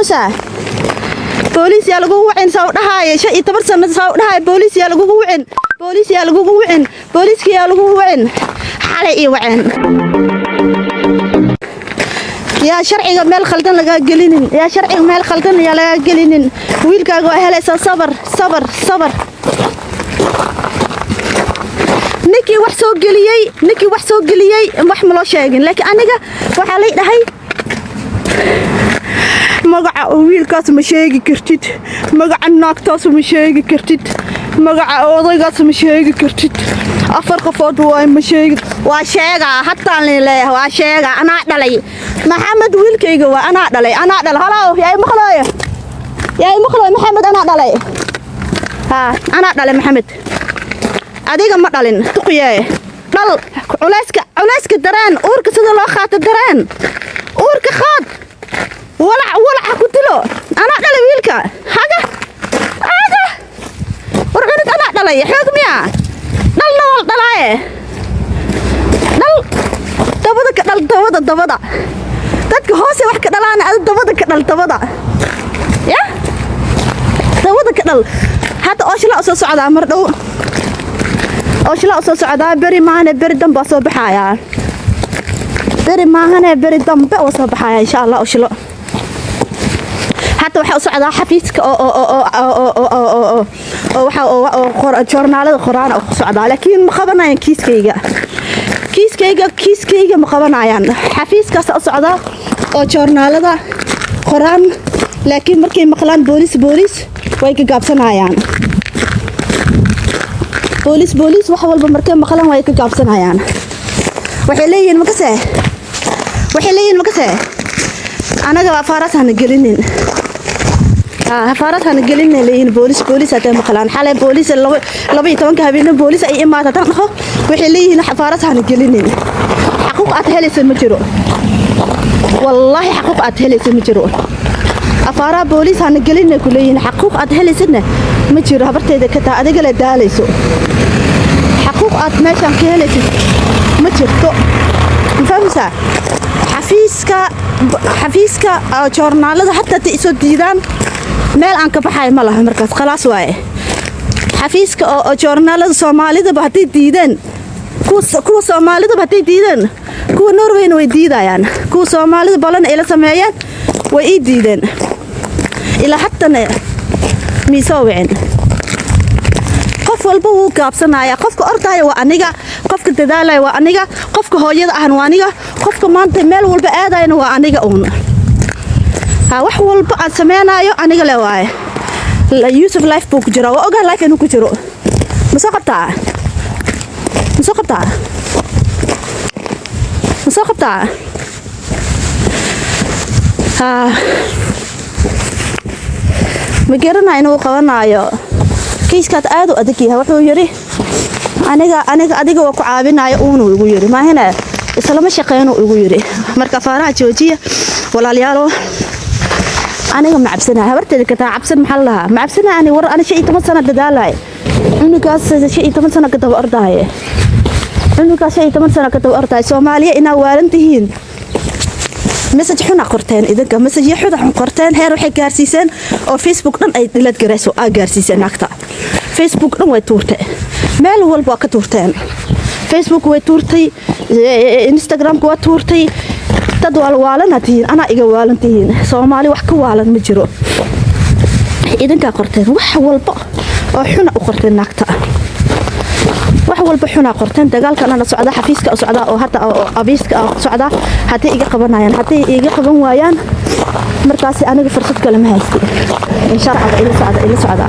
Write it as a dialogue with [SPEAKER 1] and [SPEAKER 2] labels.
[SPEAKER 1] فهمسا بوليس يا لغو وعين سودهاي شيء تبرسن سودهاي بوليس يا لغو وعين بوليس يا لغو وعين بوليس يا لغو وعين حالي وعين يا شرعي مال خلدن لغا قلينين يا شرعي مال خلدن يا لغا قلينين ويلكاغو اهليسا صبر صبر صبر نكي wax soo galiyay wax ma loo sheegin laakiin aniga waxa la dhahay magaca wiilkaas ma sheegi kartid magaca naagtaas ma sheegi kartid magaca odaygaas ma sheegi kartid afar qofood ma sheegi waa sheega hatta leeyahay waa sheega ana dhalay maxamed wiilkayga waa ana dhalay halaw yaay maqlay maxamed ana dhalay ana dhalay maxamed adiga ma dhalin tuqiyay dhal culeyska dareen uurka sida loo qaato dareen uurka qaad walac ku dilo ana dhalay wiilka haga warqad ana dhalay xoog miya dhal wal dhalay dhal dabada dadka hoose wax ka dhalaan dabada ka dhal dabada ya dabada ka dhal hada oshla soo socda mar dhow oshla soo socda bari maana bari damba soo baxaya bari maana bari damba soo baxaya insha Allah oshla حتى waxa socda xafiiska oo waxa joornaalada qoraan oo socda laakiin ma qabanayaan kiiskayga ma qabanayaan xafiiskaas oo socda oo joornaalada qoraan laakiin markay maqlaan booliis way ka gaabsanayaan booliis wax walba markay maqlaan way ka gaabsanayaan waxay leeyihiin makase anaga faarasan gelinin فارتها نقلنا لين بوليس هذا مقلان حالة بوليس لبي طبعا كهبينا بوليس أي إما تتنخو وحليه فارتها نقلنا حقوق أتهلس المجرو والله حقوق أتهلس المجرو أفارا بوليس هنقلنا كلين حقوق أتهلسنا مجرو هبرت إذا كتا أدقل الداليسو حقوق أتماشان كهلس مجرو مفهمسا حفيسكا جورنالada حتى تيسو ديدان meel aan ka baxay ma laha markaas khalaas waaye xafiiska oo joornaalada Soomaalida ba hadii diideen kuwa Soomaalida ba hadii diideen kuwa Norway way diidayaan kuwa Soomaalida balan ay la sameeyeen way ii diideen ila hatta miisaween qof walba wuu gaabsanaya qofka ordaaya waa aniga qofka dadaalaya waa aniga qofka hooyada ah waa aniga qofka maanta meel walba aadayna waa aniga uun wax walba aan sameeynayo aniga la waay la Yusuf life book jira waa ogaa life inuu ku jiro ma soo qabtaa ma garanaa inuu qabanayo kiiskaad aad u adag yahay wuxuu yiri aniga adiga waa ku caawinayo uun ugu yiri ma hena isla ma shaqeeyno ugu yiri marka faaraha joojiya walaalayaalo aniga ma cabsana habarteeda ka taabsan maxal laha ma cabsana ani war ana shay 10 sano dadaalay unugaas shay 10 sano ka daba ordahay unugaas shay 10 sano ka daba ordahay Soomaaliya ina waalantihiin message xuna qorteen idinka message xuda xun qorteen heer waxay gaarsiiseen oo Facebook dhan ay dilad gareyso gaarsiiseen agta Facebook dhan way tuurtay meel walba ka tuurteen Facebook way tuurtay Instagram way tuurtay dad walaalanatiin ana iga waalantiin Soomaali wax ka waalan ma jiro idinka qorteen wax walba oo xuna u qorteen naagta wax walba xuna qorteen dagaalkan ana socda xafiiska socda oo hada abiiska socda hadii iga qabanayaan hadii iga qaban waayaan markaas aniga fursad kale ma haysto in sharciga ila socda